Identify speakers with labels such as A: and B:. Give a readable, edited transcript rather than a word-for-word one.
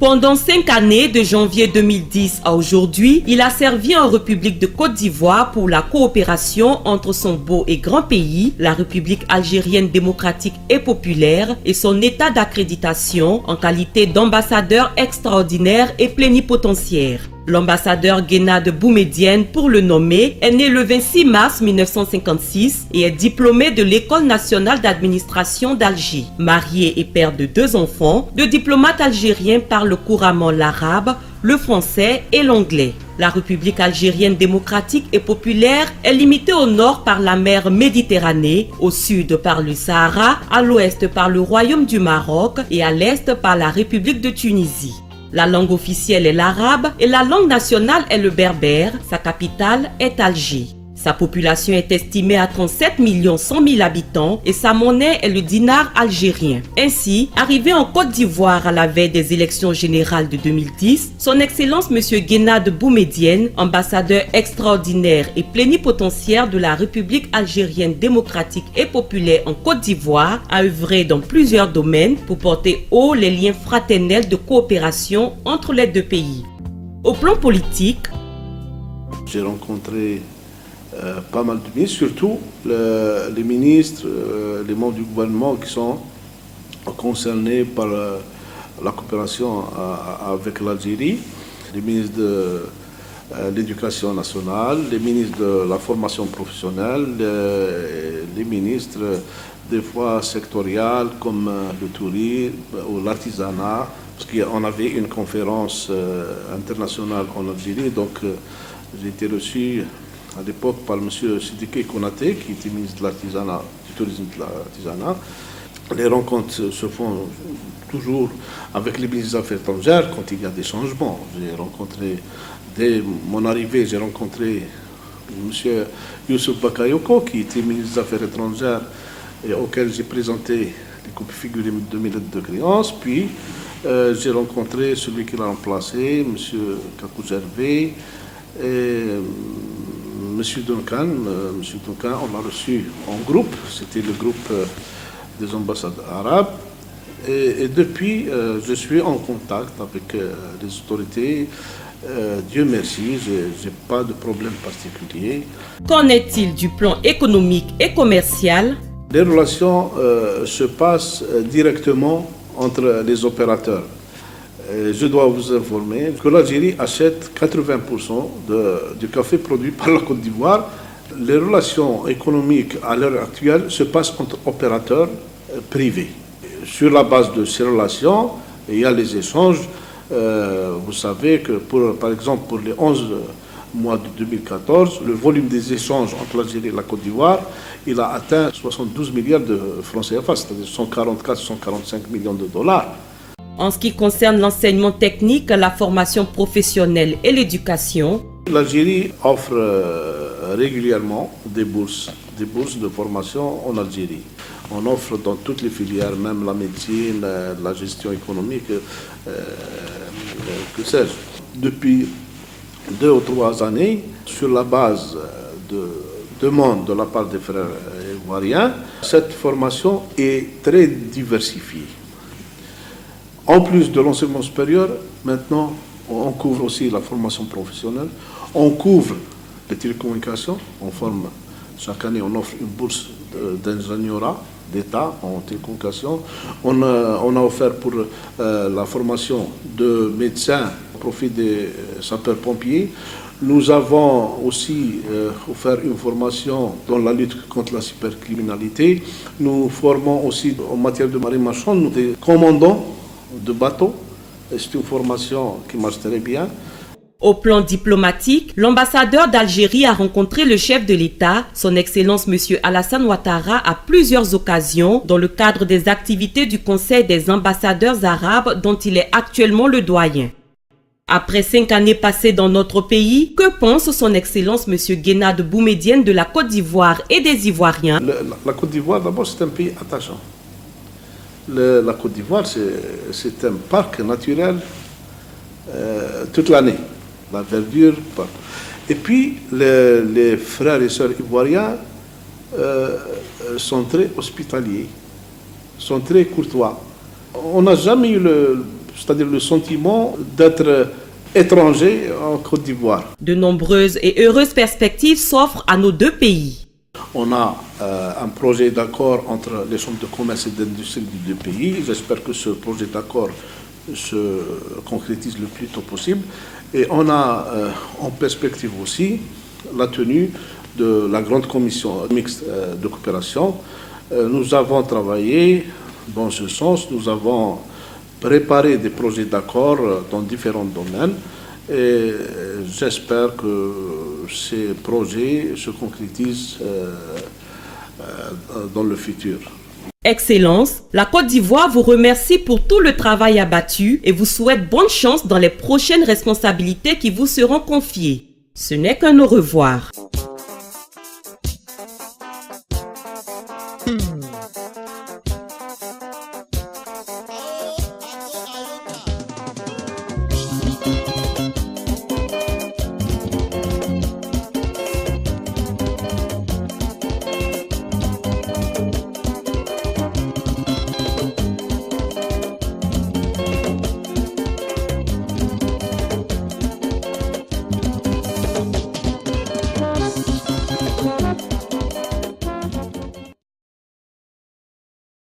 A: Pendant 5 années, de janvier 2010 à aujourd'hui, il a servi en République de Côte d'Ivoire pour la coopération entre son beau et grand pays, la République algérienne démocratique et populaire, et son état d'accréditation en qualité d'ambassadeur extraordinaire et plénipotentiaire. L'ambassadeur Guénad Boumedienne, pour le nommer, est né le 26 mars 1956 et est diplômé de l'École nationale d'administration d'Alger. Marié et père de 2 enfants, le diplomate algérien parle couramment l'arabe, le français et l'anglais. La République algérienne démocratique et populaire est limitée au nord par la mer Méditerranée, au sud par le Sahara, à l'ouest par le Royaume du Maroc et à l'est par la République de Tunisie. La langue officielle est l'arabe et la langue nationale est le berbère. Sa capitale est Alger. Sa population est estimée à 37 100 000 habitants et sa monnaie est le dinar algérien. Ainsi, arrivé en Côte d'Ivoire à la veille des élections générales de 2010, son Excellence M. Guénad Boumedienne, ambassadeur extraordinaire et plénipotentiaire de la République algérienne démocratique et populaire en Côte d'Ivoire, a œuvré dans plusieurs domaines pour porter haut les liens fraternels de coopération entre les 2 pays. Au plan politique,
B: j'ai rencontré pas mal de ministres, surtout les ministres, les membres du gouvernement qui sont concernés par la coopération avec l'Algérie, les ministres de l'éducation nationale, les ministres de la formation professionnelle, les ministres des fois sectoriels comme le tourisme ou l'artisanat, parce qu'on avait une conférence internationale en Algérie, donc j'ai été reçu à l'époque par M. Sidiki Konaté, qui était ministre de l'artisanat, du tourisme de l'artisanat. Les rencontres se font toujours avec les ministres des Affaires étrangères quand il y a des changements. J'ai rencontré, dès mon arrivée, j'ai rencontré M. Youssouf Bakayoko, qui était ministre des Affaires étrangères et auquel j'ai présenté les copies figurées de mes lettres de créance. Puis j'ai rencontré celui qui l'a remplacé, M. Kakou Gervais, et Monsieur Duncan, on l'a reçu en groupe, c'était le groupe des ambassades arabes. Et depuis, je suis en contact avec les autorités. Dieu merci, je n'ai pas de problème particulier.
A: Qu'en est-il du plan économique et commercial?
B: Les relations se passent directement entre les opérateurs. Je dois vous informer que l'Algérie achète 80% du café produit par la Côte d'Ivoire. Les relations économiques à l'heure actuelle se passent entre opérateurs privés. Sur la base de ces relations, il y a les échanges. Vous savez que, par exemple, pour les 11 mois de 2014, le volume des échanges entre l'Algérie et la Côte d'Ivoire, il a atteint 72 milliards de francs CFA, c'est-à-dire 144-145 millions de dollars.
A: En ce qui concerne l'enseignement technique, la formation professionnelle et l'éducation,
B: l'Algérie offre régulièrement des bourses de formation en Algérie. On offre dans toutes les filières, même la médecine, la gestion économique, que sais-je. Depuis 2 ou 3 années, sur la base de demande de la part des frères ivoiriens, cette formation est très diversifiée. En plus de l'enseignement supérieur, maintenant, on couvre aussi la formation professionnelle, on couvre les télécommunications, on forme, chaque année, on offre une bourse d'ingénierat d'État en télécommunications. On a offert pour la formation de médecins au profit des sapeurs-pompiers. Nous avons aussi offert une formation dans la lutte contre la cybercriminalité. Nous formons aussi en matière de marine marchande des commandants de bateaux. C'est une formation qui marche très bien.
A: Au plan diplomatique, l'ambassadeur d'Algérie a rencontré le chef de l'État, son Excellence M. Alassane Ouattara, à plusieurs occasions dans le cadre des activités du Conseil des ambassadeurs arabes dont il est actuellement le doyen. Après 5 années passées dans notre pays, que pense son Excellence M. Guénad Boumedienne de la Côte d'Ivoire et des Ivoiriens?
B: La Côte d'Ivoire, d'abord, c'est un pays attachant. La Côte d'Ivoire, c'est un parc naturel toute l'année. La verdure. Et puis, les frères et sœurs ivoiriens sont très hospitaliers, sont très courtois. On n'a jamais eu c'est-à-dire le sentiment d'être étranger en Côte d'Ivoire.
A: De nombreuses et heureuses perspectives s'offrent à nos deux pays.
B: On a un projet d'accord entre les chambres de commerce et d'industrie des deux pays. J'espère que ce projet d'accord se concrétise le plus tôt possible. Et on a en perspective aussi la tenue de la grande commission mixte de coopération. Nous avons travaillé dans ce sens, nous avons préparé des projets d'accord dans différents domaines et j'espère que ces projets se concrétisent dans le futur.
A: Excellence, la Côte d'Ivoire vous remercie pour tout le travail abattu et vous souhaite bonne chance dans les prochaines responsabilités qui vous seront confiées. Ce n'est qu'un au revoir.